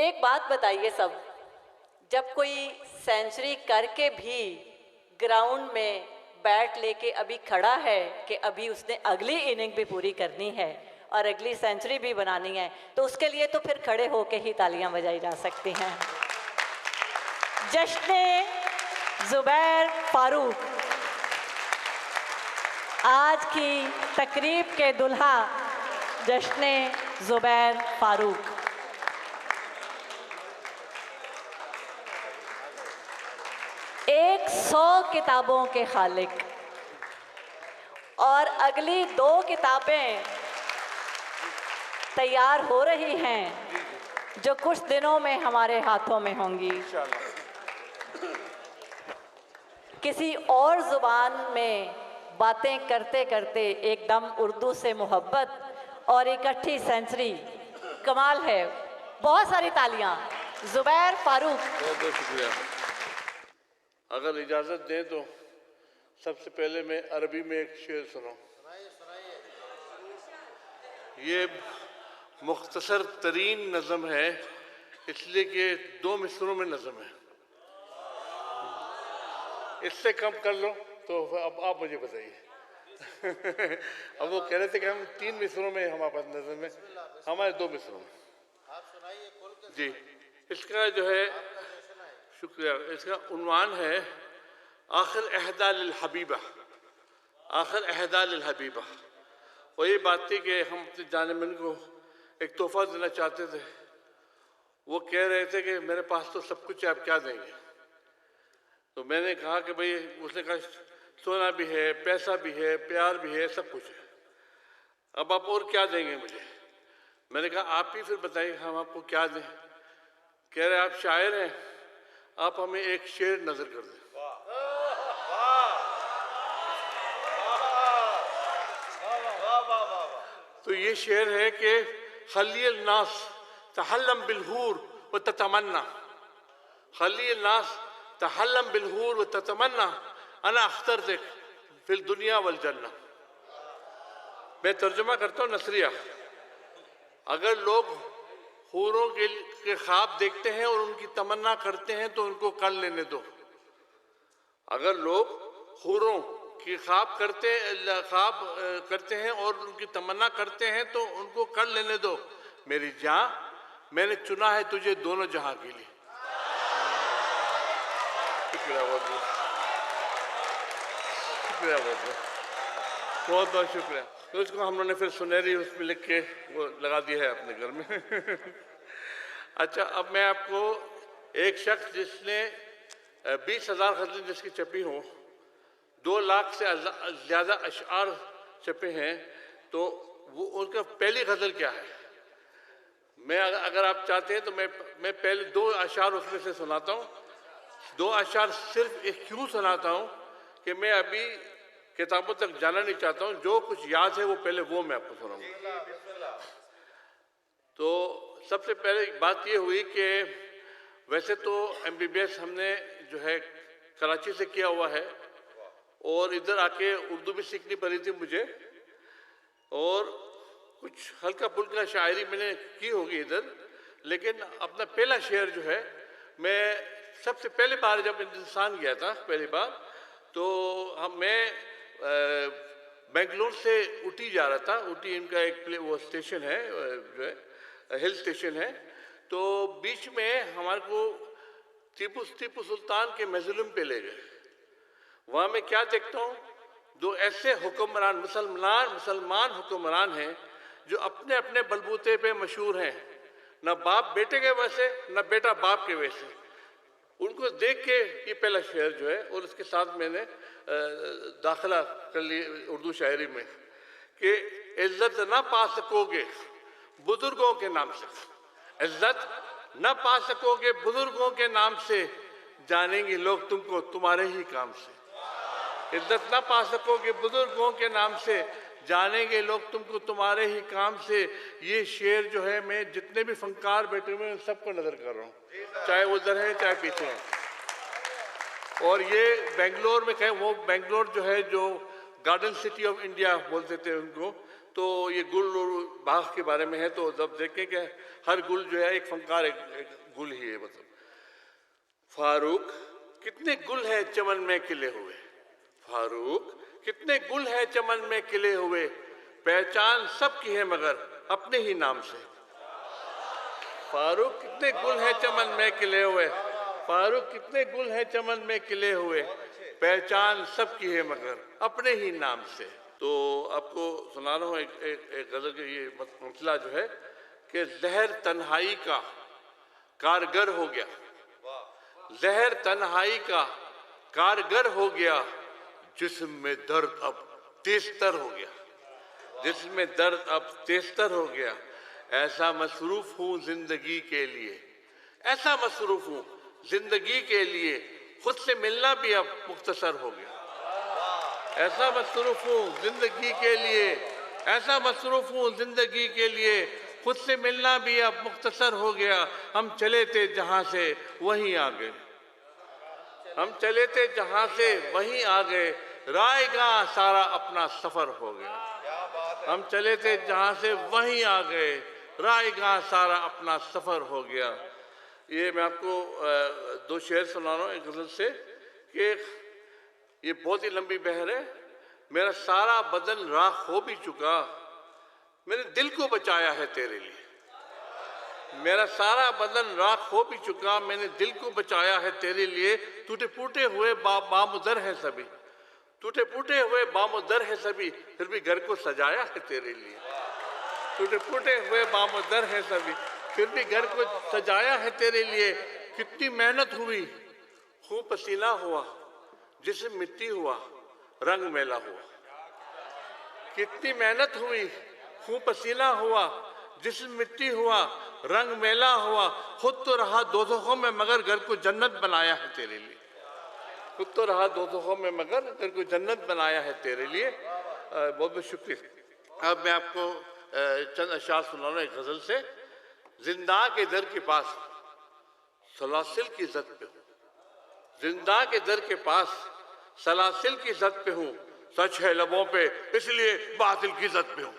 एक बात बताइए सब, जब कोई सेंचुरी करके भी ग्राउंड में बैट लेके अभी खड़ा है कि अभी उसने अगली इनिंग भी पूरी करनी है और अगली सेंचुरी भी बनानी है, तो उसके लिए तो फिर खड़े होके ही तालियां बजाई जा सकती हैं। जश्न ज़ुबैर फारूक, आज की तकरीब के दुल्हा जश्न ज़ुबैर फारूक। एक 100 किताबों के खालिक और अगली 2 किताबें तैयार हो रही हैं जो कुछ दिनों में हमारे हाथों में होंगी। किसी और ज़ुबान में बातें करते करते एकदम उर्दू से मोहब्बत और इकट्ठी सेंचुरी, कमाल है। बहुत सारी तालियां ज़ुबैर फारूक। बहुत बहुत शुक्रिया। अगर इजाज़त दें तो सबसे पहले मैं अरबी में एक शेर सुनाऊं। ये मुख्तसर तरीन नज़म है, इसलिए कि 2 मिसरों में नज़म है। इससे कम कर लो तो अब आप मुझे बताइए। अब वो कह रहे थे कि हम 3 मिसरों में हमारे पास नज़म है, हमारे 2 मिसरों में। जी, इसका जो है, शुक्रिया, इसका उन्वान है आखिर अहदा लिल हबीबा, आखिर अहदा लिल हबीबा। और ये बात थी कि हम अपने जाने मन को एक तोहफा देना चाहते थे। वो कह रहे थे कि मेरे पास तो सब कुछ है, आप क्या देंगे? तो मैंने कहा कि भाई, उसने कहा सोना भी है, पैसा भी है, प्यार भी है, सब कुछ है, अब आप और क्या देंगे मुझे? मैंने कहा आप ही फिर बताइए हम आपको क्या दें। कह रहे आप शायर हैं, आप हमें एक शेर नजर कर दें। तो ये शेर है कि खलील नास तहल्लम बिलहूर व ततमन्ना, खलील नास तहल्लम बिलहूर व ततमन्ना अना अख्तर देख फिल दुनिया वल जन्ना। मैं तर्जुमा करता हूँ नसरिया। अगर लोग हूरों के ख्वाब देखते हैं और उनकी तमन्ना करते हैं तो उनको कर लेने दो। अगर लोग हूरों की ख्वाब करते हैं और उनकी तमन्ना करते हैं तो उनको कर लेने दो। मेरी जान, मैंने चुना है तुझे दोनों जहां के लिए। शुक्रिया, बहुत बहुत शुक्रिया, बहुत बहुत शुक्रिया। तो इसको हम लोगों ने फिर सुनहरी उसमें लिख के वो लगा दिया है अपने घर में। अच्छा, अब मैं आपको एक शख्स जिसने 20,000 गज़लें जिसकी छपी हों, 2 लाख से ज़्यादा अशआर छपे हैं, तो वो उनका पहली गज़ल क्या है? मैं अगर आप चाहते हैं तो मैं पहले 2 अशआर उसमें से सुनाता हूँ। 2 अशआर सिर्फ एक क्यों सुनाता हूँ कि मैं अभी किताबों तक जाना नहीं चाहता हूँ, जो कुछ याद है वो पहले वो मैं आपको सुनाऊंगा। तो सबसे पहले बात ये हुई कि वैसे तो MBBS हमने जो है कराची से किया हुआ है और इधर आके उर्दू भी सीखनी पड़ी थी मुझे, और कुछ हल्का फुल्का शायरी मैंने की होगी इधर, लेकिन अपना पहला शेर जो है, मैं सबसे पहली बार जब हिंदुस्तान गया था पहली बार, तो मैं बेंगलोर से ऊटी जा रहा था। ऊटी इनका एक वो स्टेशन है, जो है हिल स्टेशन है। तो बीच में हमारे को टीपू सुल्तान के मज़लूम पे ले गए। वहाँ मैं क्या देखता हूँ, 2 ऐसे हुक्मरान, मुसलमान हुक्मरान हैं जो अपने अपने बलबूते पे मशहूर हैं, न बाप बेटे के वैसे न बेटा बाप के वैसे। उनको देख के ये पहला शेर जो है, और इसके साथ मैंने दाखिला कर ली उर्दू शायरी में कि इज्जत ना पा सकोगे बुजुर्गों के नाम से, इज्जत न पा सकोगे बुजुर्गों के नाम से, जानेंगे लोग तुमको तुम्हारे ही काम से। इज्जत न पा सकोगे बुजुर्गों के नाम से, जानेंगे लोग तुमको तुम्हारे ही काम से। ये शेर जो है, मैं जितने भी फनकार बैठे हुए हैं सबको नजर कर रहा हूँ, चाहे उधर है चाहे पीछे है। और ये बेंगलोर में कहें, वो बेंगलोर जो है, जो गार्डन सिटी ऑफ इंडिया बोलते थे उनको, तो ये गुल और बाग के बारे में है, तो जब देखें कि हर गुल जो है एक फनकार, एक गुल ही है। मतलब फारूक कितने गुल हैं चमन में खिले हुए, फारूक कितने गुल हैं चमन में खिले हुए, पहचान सबकी है मगर अपने ही नाम से। फारूक कितने गुल हैं चमन में खिले हुए, फारूक कितने गुल हैं चमन में खिले हुए, पहचान सबकी है मगर अपने ही नाम से। तो आपको सुना रहा हूँ एक गजल का ये मसला जो है कि जहर तन्हाई का कारगर हो गया, जहर तन्हाई का कारगर हो गया, जिस्म में दर्द अब तेजतर हो गया, जिस्म में दर्द अब तेजतर हो गया। ऐसा मसरूफ हूँ जिंदगी के लिए, ऐसा मसरूफ हूँ जिंदगी के लिए, खुद से मिलना भी अब मुख्तसर हो गया। ऐसा मसरूफ हूँ जिंदगी के लिए, ऐसा मसरूफ हूँ जिंदगी के लिए, खुद से मिलना भी अब मुख्तसर हो गया। हम चले थे जहाँ से वहीं आ गए, हम चले थे जहाँ से वहीं आ गए, रायगाह सारा अपना सफर हो गया। हम चले थे जहाँ से वहीं आ गए, रायगाह सारा अपना सफर हो गया। ये मैं आपको दो शेर सुना रहा हूँ एक गजल से कि ये बहुत ही लंबी बहर है। मेरा सारा बदन राख हो भी चुका, मैंने दिल को बचाया है तेरे लिए। मेरा सारा बदन राख हो भी चुका, मैंने दिल को बचाया है तेरे लिए। टूटे फूटे हुए बामुदर है सभी, टूटे फूटे हुए बामुदर है सभी, फिर भी घर को सजाया है तेरे लिए। टूटे फूटे हुए बामुदर है सभी, फिर भी घर को सजाया है तेरे लिए। कितनी मेहनत हुई, खूब पसीना हुआ, जिस्म मिट्टी हुआ, रंग मैला हुआ। कितनी मेहनत हुई, खूब पसीना हुआ, जिस्म मिट्टी हुआ, रंग मैला हुआ। खुद तो रहा दोज़खों में मगर घर को जन्नत बनाया है तेरे लिए। खुद तो रहा दोज़खों में मगर घर को जन्नत बनाया है तेरे लिए। बहुत बहुत शुक्रिया। अब मैं आपको चंद अशार सुना रहा हूँ एक गजल से। जिंदा के दर के पास सलासिल की जद पे हूँ, जिंदा के दर के पास सलासिल की जद पे हूँ, सच है लबों पे इसलिए बातिल की जद पे हूँ।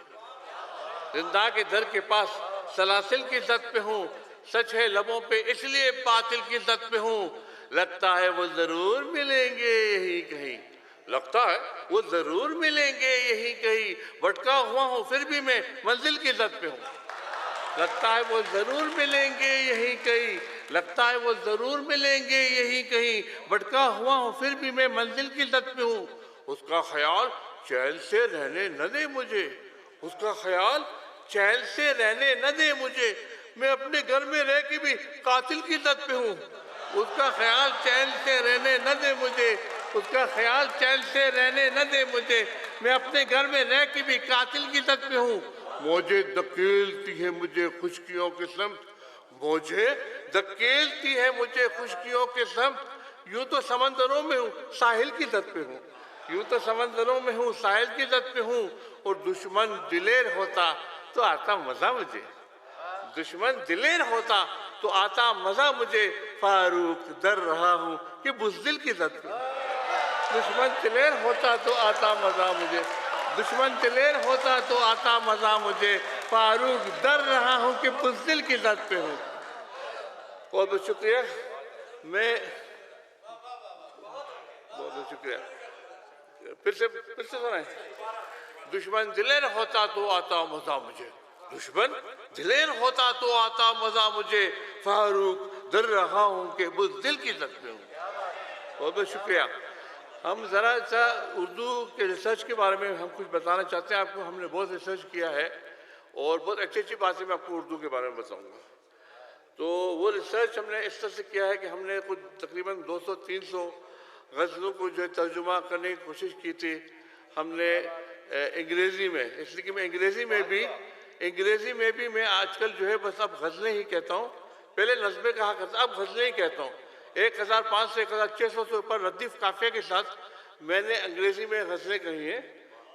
जिंदा के दर के पास सलासिल की जद पे हूँ, सच है लबों पे इसलिए बातिल की जद पे हूँ। लगता है वो जरूर मिलेंगे यही कहीं, लगता है वो जरूर मिलेंगे यही कहीं, भटका हुआ हूँ फिर भी मैं मंजिल की जद पे हूँ। लगता है वो जरूर मिलेंगे यही कहीं, लगता है वो जरूर मिलेंगे यही कहीं, भटका हुआ हूँ फिर भी मैं मंजिल की जद पे हूँ। उसका ख्याल चैन से रहने न दे मुझे, उसका ख्याल चैन से रहने न दे मुझे, मैं अपने घर में रह के भी कातिल की जद पे हूँ। उसका ख्याल चैन से रहने न दे मुझे, उसका ख्याल चैन से रहने न दे मुझे, मैं अपने घर में रह के भी कातिल की जद पे हूँ। मुझे धकेलती है मुझे खुशकियों के सम्त, मुझे धकेलती है मुझे खुशकियों के सम्त, यूं तो समंदरों में हूँ साहिल की जद पे हूँ, यूं तो समंदरों में हूँ साहिल की जद पे हूँ। और दुश्मन दिलेर होता तो आता मजा मुझे, दुश्मन दिलेर होता तो आता मजा मुझे, फारूक डर रहा हूँ कि बुज़दिल की जद पे। दुश्मन दिलेर होता तो आता मजा मुझे, दुश्मन दिलेर होता तो आता मजा मुझे, फारूक डर रहा हूँ कि बुज़दिल की जद पे हूँ। बहुत बहुत शुक्रिया। मैं बहुत बहुत शुक्रिया। फिर से सुनाए। दुश्मन दिलेर होता तो आता मजा मुझे, दुश्मन दिलेर होता तो आता मजा मुझे, फारूक डर रहा हूँ कि बुज़दिल की जद पे हूँ। बहुत बहुत शुक्रिया। हम ज़रा सा उर्दू के रिसर्च के बारे में हम कुछ बताना चाहते हैं आपको। हमने बहुत रिसर्च किया है और बहुत अच्छी अच्छी बातें मैं आपको उर्दू के बारे में बताऊंगा। तो वो रिसर्च हमने इस तरह से किया है कि हमने कुछ तकरीबन 200-300 गज़लों को जो तर्जुमा करने की कोशिश की थी हमने अंग्रेज़ी में, इसलिए कि मैं अंग्रेज़ी में भी मैं आजकल जो है बस अब गज़लें ही कहता हूँ। पहले नज़्में कहा करता, अब गज़लें ही कहता हूँ। 1500 1600 से ऊपर रद्दीफ काफ़िया के साथ मैंने अंग्रेज़ी में गज़लें कही हैं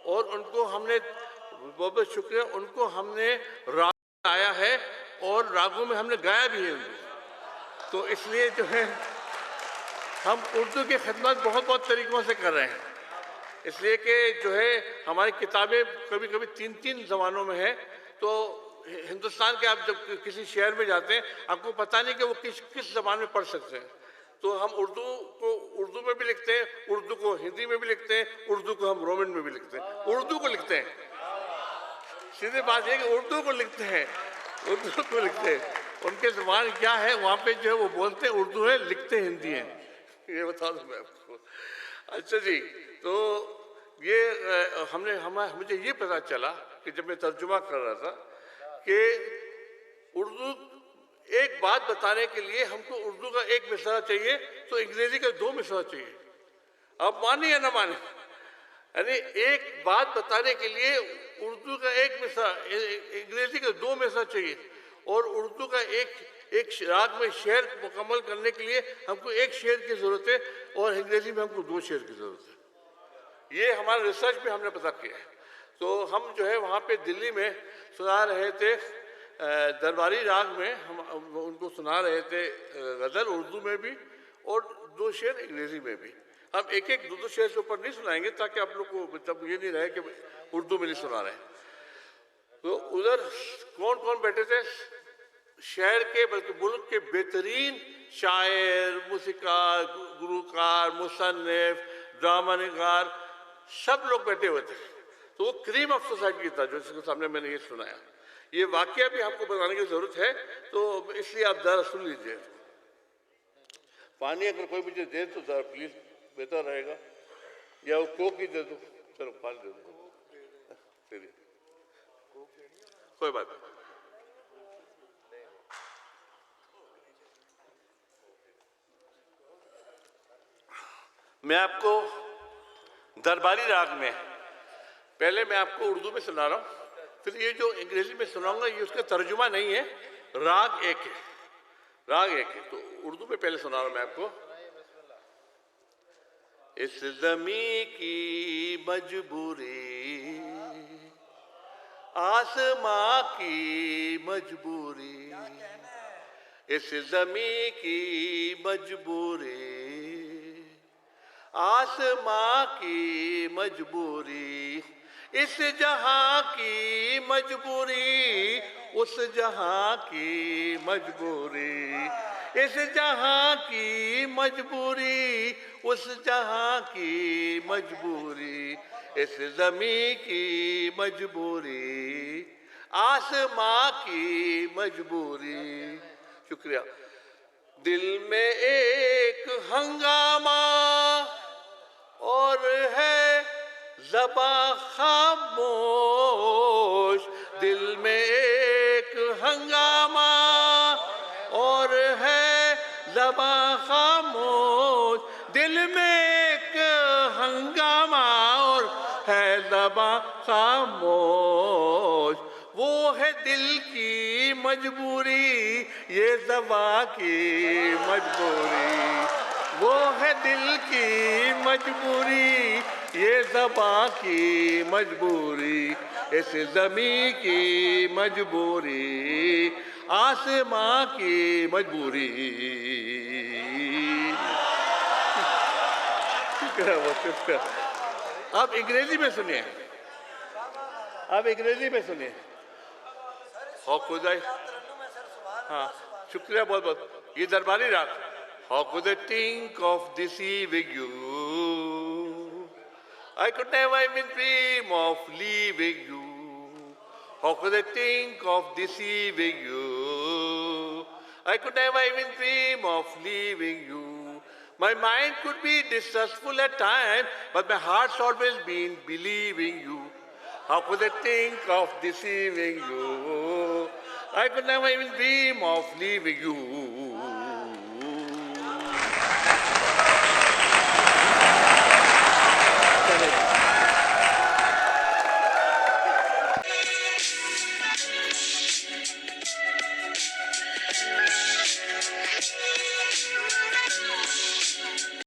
और उनको हमने, बहुत बहुत शुक्रिया, उनको हमने राग आया है और रागों में हमने गाया भी है उनको। तो इसलिए जो है हम उर्दू की खिदमत बहुत बहुत तरीक़ों से कर रहे हैं। इसलिए कि जो है हमारी किताबें कभी कभी 3-3 ज़बानों में है। तो हिंदुस्तान के आप जब किसी शहर में जाते हैं, आपको पता नहीं कि वो किस ज़बान में पढ़ सकते हैं। तो हम उर्दू को उर्दू में भी लिखते हैं, उर्दू को हिंदी में भी लिखते हैं, उर्दू को हम रोमन में भी लिखते हैं, उर्दू को लिखते हैं। सीधी बात है कि उर्दू को लिखते हैं, उर्दू को लिखते हैं। उनके ज़बान क्या है वहाँ पे जो है वो बोलते हैं उर्दू है, लिखते हिंदी है। ये बता दूं मैं आपको। अच्छा जी, तो ये मुझे ये पता चला कि जब मैं तर्जुमा कर रहा था कि उर्दू एक बात बताने के लिए हमको उर्दू का एक मिसरा चाहिए तो अंग्रेजी का 2 मिसरा चाहिए। आप माने या ना माने, यानी एक बात बताने के लिए उर्दू का एक मिसरा, अंग्रेजी का 2 मिसरा चाहिए। और उर्दू का एक राग में शेर मुकम्मल करने के लिए हमको एक शेर की ज़रूरत है और अंग्रेजी में हमको 2 शेर की ज़रूरत है। ये हमारे रिसर्च में हमने पता किया है। तो हम जो है वहाँ पे दिल्ली में सुना रहे थे दरबारी राग में, हम उनको सुना रहे थे गज़ल उर्दू में भी और 2 शेर अंग्रेज़ी में भी। हम एक 2 शेर से ऊपर नहीं सुनाएंगे ताकि आप लोग को तब ये नहीं रहे कि उर्दू में नहीं सुना रहे। तो उधर कौन कौन बैठे थे? शहर के बल्कि मुल्क के बेहतरीन शायर, मूसिकार, गुलकार, मुसन्निफ, ड्रामा निगार सब लोग बैठे हुए थे। तो वो क्रीम ऑफ सोसाइटी था जो जिसके सामने मैंने ये सुनाया। ये वाकया भी आपको बताने की ज़रूरत है, तो इसलिए आप ज़रा सुन लीजिए। पानी अगर कोई मुझे दे तो ज़रा प्लीज़ बेहतर रहेगा, या वो कोक ही दे दो। चलो पानी दे दो, कोई बात नहीं। मैं आपको दरबारी राग में, पहले मैं आपको उर्दू में सुना रहा हूँ, फिर ये जो अंग्रेजी में सुनाऊंगा ये उसका तर्जुमा नहीं है, राग एक है, राग एक है। तो उर्दू में पहले सुना रहा हूँ मैं आपको। इस ज़मीं की मजबूरी, आसमां की मजबूरी, इस ज़मीं की मजबूरी, आसमां की मजबूरी, इस जहां की मजबूरी, उस जहां की मजबूरी, इस जहां की मजबूरी, उस जहां की मजबूरी, इस ज़मीं की मजबूरी, आसमां की मजबूरी। शुक्रिया। दिल में एक हंगामा और है ज़बां खामोश, दिल में एक हंगामा और है ज़बां खामोश, दिल में एक हंगामा और है ज़बां खामोश। वो है दिल की मजबूरी, ये ज़बां की मजबूरी, वो है दिल की मजबूरी, ये ज़बां की मजबूरी, इस ज़मीं की मजबूरी, आसमां की मजबूरी। अब अंग्रेजी में सुनिए, अब अंग्रेजी में सुनिए। How could I? हाँ, शुक्रिया बहुत बहुत। ये दरबारी राग। How could I think of deceiving you? I could never even dream of leaving you. How could I think of deceiving you? I could never even dream of leaving you. My mind could be distrustful at times, but my heart's always been believing you. How could I think of deceiving you? I could never even dream of leaving you.